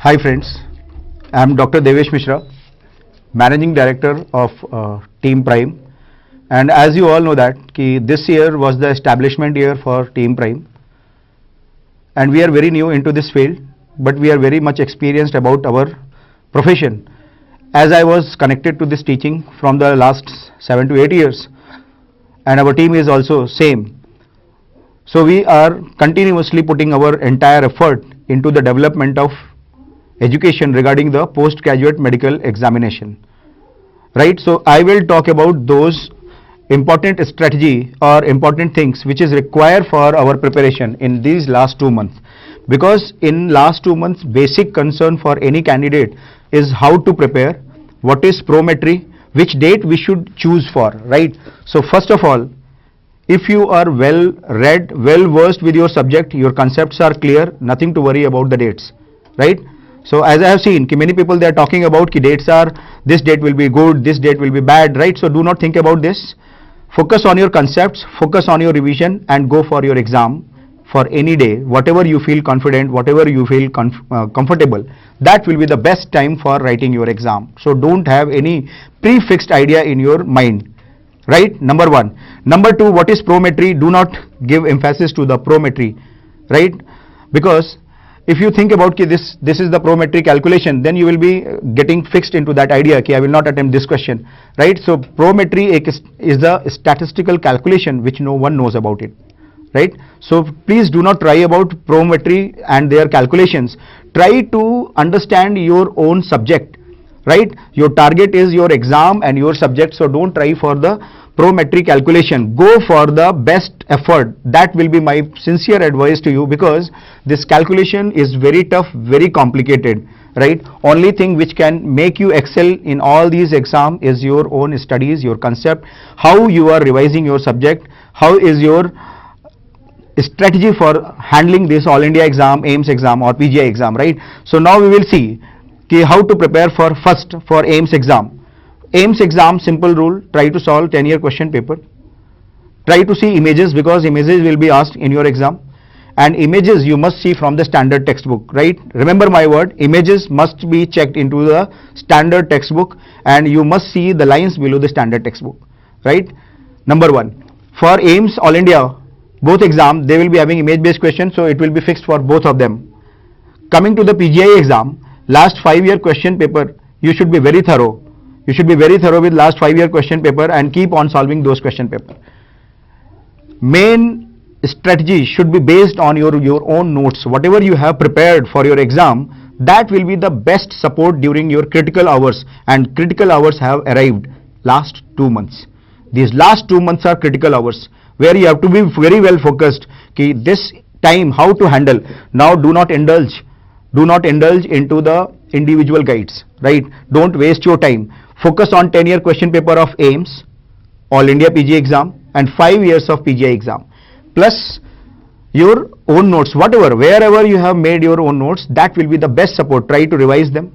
Hi friends, I am Dr. Devesh Mishra, Managing Director of Team Prime, and as you all know that this year was the establishment year for Team Prime, and we are very new into this field, but we are very much experienced about our profession. As I was connected to this teaching from the last 7 to 8 years, and our team is also same. So we are continuously putting our entire effort into the development of education regarding the postgraduate medical examination. Right, so I will talk about those important strategy or important things which is required for our preparation in these last 2 months, because in last 2 months basic concern for any candidate is how to prepare, what is prometry, which date we should choose for, right? So first of all, if you are well read, well versed with your subject, your concepts are clear, nothing to worry about the dates, right? So as I have seen, many people they are talking about dates are, this date will be good, this date will be bad, right? So do not think about this. Focus on your concepts, focus on your revision, and go for your exam for any day, whatever you feel confident, whatever you feel comfortable. That will be the best time for writing your exam. So don't have any prefixed idea in your mind. Right, number one. Number two, what is prometry? Do not give emphasis to the prometry, right? Because if you think about this is the prometry calculation, then you will be getting fixed into that idea I will not attempt this question, right? So prometry is a statistical calculation which no one knows about it, right? So please do not try about prometry and their calculations. Try to understand your own subject, right? Your target is your exam and your subject, so don't try for the prometry calculation. Go for the best effort. That will be my sincere advice to you, because this calculation is very tough, very complicated, right? Only thing which can make you excel in all these exams is your own studies, your concept, how you are revising your subject, how is your strategy for handling this All India exam, AIIMS exam or PGI exam, right? So now we will see how to prepare for AIIMS exam. AIIMS exam, simple rule, try to solve 10-year question paper. Try to see images, because images will be asked in your exam, and images you must see from the standard textbook, right? Remember my word, images must be checked into the standard textbook, and you must see the lines below the standard textbook, right? Number one, for AIIMS All India, both exam, they will be having image based questions, so it will be fixed for both of them. Coming to the PGI exam, last 5-year question paper, you should be very thorough. You should be very thorough with last 5-year question paper and keep on solving those question paper. Main strategy should be based on your own notes. Whatever you have prepared for your exam, that will be the best support during your critical hours, and critical hours have arrived last 2 months. These last 2 months are critical hours where you have to be very well focused. This time how to handle. Now do not indulge into the individual guides, right? Don't waste your time. Focus on 10-year question paper of AIIMS, All India PG exam, and 5 years of PGI exam, plus your own notes, wherever you have made your own notes, that will be the best support. Try to revise them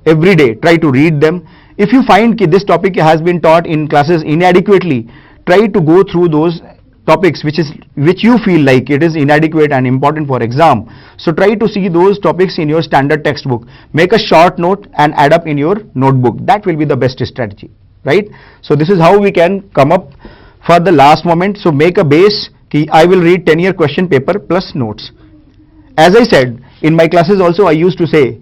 every day, try to read them. If you find this topic has been taught in classes inadequately, try to go through those topics which you feel like it is inadequate and important for exam. So try to see those topics in your standard textbook. Make a short note and add up in your notebook. That will be the best strategy, right? So this is how we can come up for the last moment. So make a base. I will read 10-year question paper plus notes. As I said in my classes also, I used to say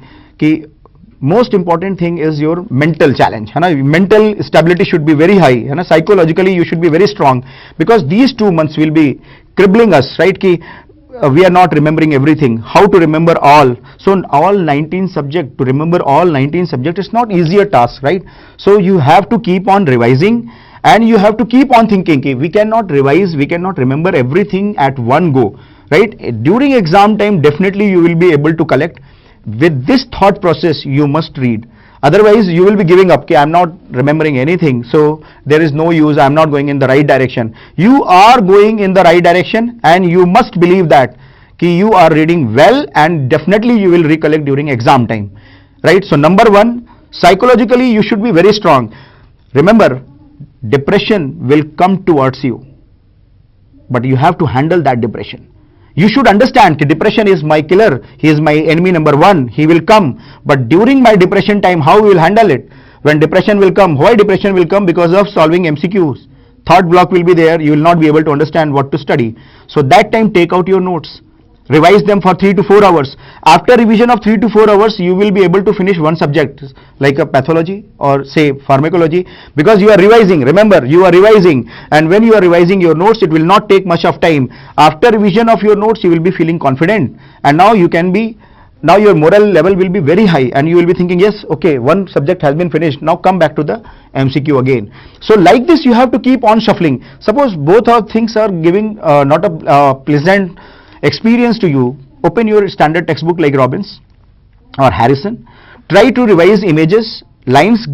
most important thing is your mental challenge. Mental stability should be very high. Psychologically you should be very strong, because these 2 months will be crippling us, right? We are not remembering everything. How to remember all? So all 19 subject, to remember all 19 subject is not easier task, right? So you have to keep on revising, and you have to keep on thinking. We cannot revise, we cannot remember everything at one go, right? During exam time definitely you will be able to collect. With this thought process you must read, otherwise you will be giving up. I'm not remembering anything, so there is no use, I'm not going in the right direction. You are going in the right direction, and you must believe that you are reading well, and definitely you will recollect during exam time, right? So number one, psychologically you should be very strong. Remember, depression will come towards you, but you have to handle that depression. You should understand that depression is my killer, he is my enemy number one, he will come. But during my depression time, how we will handle it? When depression will come, why depression will come? Because of solving MCQs. Thought block will be there, you will not be able to understand what to study. So that time take out your notes. Revise them for 3 to 4 hours. After revision of 3 to 4 hours, you will be able to finish one subject like a pathology or say pharmacology, because you are revising. Remember, you are revising, and when you are revising your notes, it will not take much of time. After revision of your notes, you will be feeling confident, and now your moral level will be very high, and you will be thinking, yes, okay, one subject has been finished, now come back to the MCQ again. So like this, you have to keep on shuffling. Suppose both of things are giving not a pleasant experience to you. Open your standard textbook like Robbins or Harrison. Try to revise images. Lines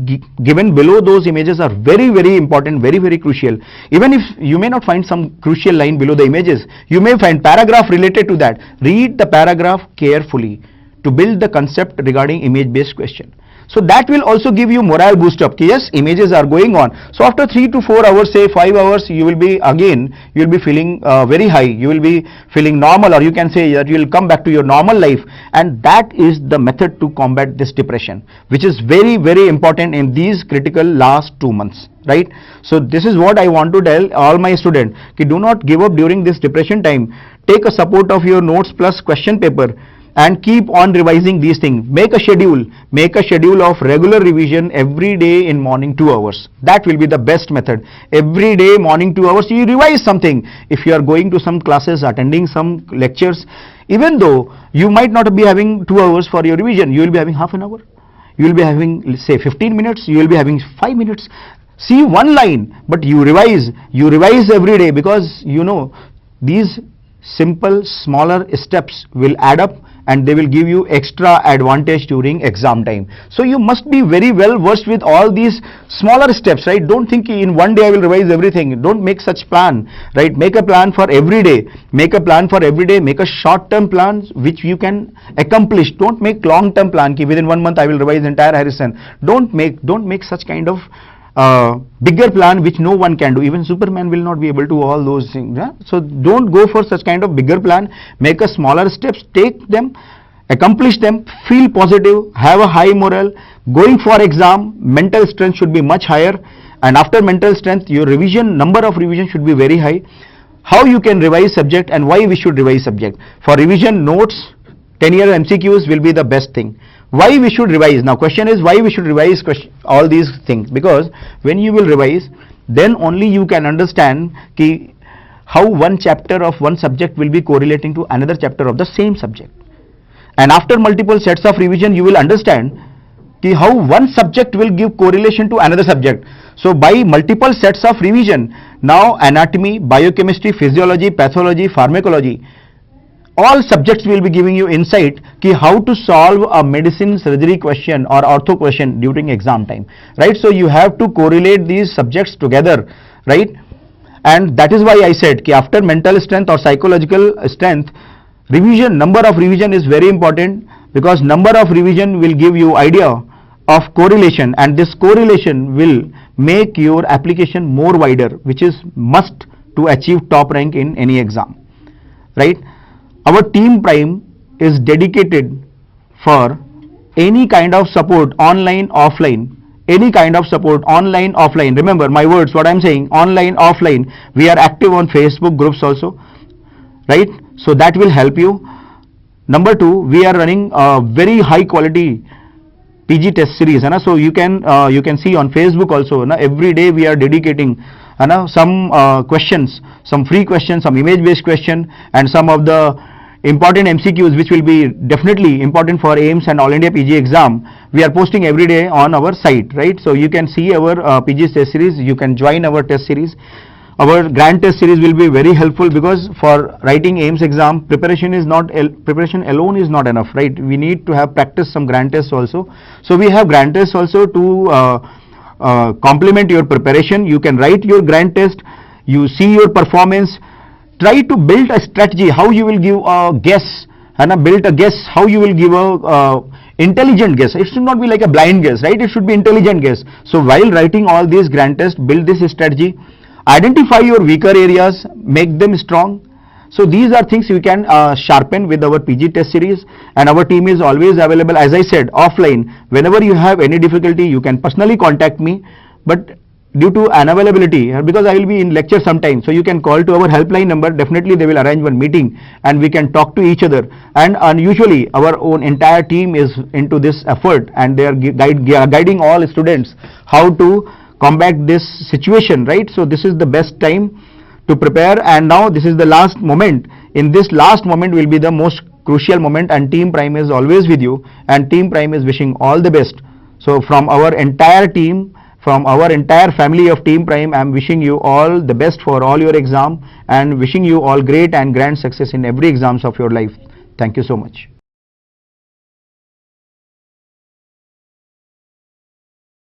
given below those images are very, very important, very, very crucial. Even if you may not find some crucial line below the images, you may find paragraph related to that. Read the paragraph carefully to build the concept regarding image based question. So that will also give you morale boost up. Yes, images are going on. So after 3 to 4 hours, say 5 hours, you will be feeling very high. You will be feeling normal, or you can say that you will come back to your normal life. And that is the method to combat this depression, which is very, very important in these critical last 2 months. Right? So this is what I want to tell all my students. Do not give up during this depression time. Take a support of your notes plus question paper, and keep on revising these things. Make a schedule of regular revision every day in morning 2 hours. That will be the best method. Every day morning 2 hours you revise something. If you are going to some classes, attending some lectures, even though you might not be having 2 hours for your revision, you will be having half an hour. You will be having, say, 15 minutes, you will be having 5 minutes. See one line, but you revise every day, because you know these simple smaller steps will add up, and they will give you extra advantage during exam time. So you must be very well versed with all these smaller steps, right? Don't think in one day I will revise everything. Don't make such plan, right? Make a plan for every day. Make a short-term plan which you can accomplish. Don't make long-term plan. Within 1 month I will revise entire Harrison. Don't make such kind of bigger plan which no one can do. Even Superman will not be able to do all those things. Yeah? So don't go for such kind of bigger plan. Make a smaller steps, take them, accomplish them, feel positive, have a high morale. Going for exam, mental strength should be much higher, and after mental strength, your number of revision should be very high. How you can revise subject and why we should revise subject? For revision notes, 10-year MCQs will be the best thing. Why we should revise? Now question is, why we should revise all these things? Because when you will revise, then only you can understand how one chapter of one subject will be correlating to another chapter of the same subject. And after multiple sets of revision, you will understand how one subject will give correlation to another subject. So by multiple sets of revision, now anatomy, biochemistry, physiology, pathology, pharmacology, all subjects will be giving you insight how to solve a medicine surgery question or ortho question during exam time, right? So you have to correlate these subjects together, right? And that is why I said after mental strength or psychological strength, number of revision is very important, because number of revision will give you idea of correlation, and this correlation will make your application more wider, which is must to achieve top rank in any exam, right? Our team Prime is dedicated for any kind of support, online, offline, any kind of support, online, offline. Remember my words, what I'm saying, online, offline. We are active on Facebook groups also, right? So that will help you. Number 2, we are running a very high quality PG test series, so you can see on Facebook also. Every day we are dedicating some questions, some free questions, some image based question, and some of the important MCQs which will be definitely important for AIIMS and All India PG exam. We are posting every day on our site, right? So you can see our PG test series, you can join our test series. Our grand test series will be very helpful, because for writing AIIMS exam, preparation alone is not enough, right? We need to have practice some grand tests also. So we have grand tests also to complement your preparation. You can write your grand test, you see your performance. Try to build a strategy how you will give a guess, build a guess how you will give a intelligent guess. It should not be like a blind guess, right? It should be intelligent guess. So while writing all these grand tests, build this strategy. Identify your weaker areas, make them strong, So these are things we can sharpen with our PG test series, and our team is always available, as I said, offline. Whenever you have any difficulty, you can personally contact me, but due to unavailability, because I will be in lecture sometime, so you can call to our helpline number. Definitely they will arrange one meeting and we can talk to each other. And unusually our own entire team is into this effort, and they are guiding all students how to combat this situation, right? So this is the best time to prepare, and now this is the last moment. In this last moment will be the most crucial moment, and Team Prime is always with you, and Team Prime is wishing all the best. So from our entire team, from our entire family of Team Prime, I am wishing you all the best for all your exam, and wishing you all great and grand success in every exams of your life. Thank you so much.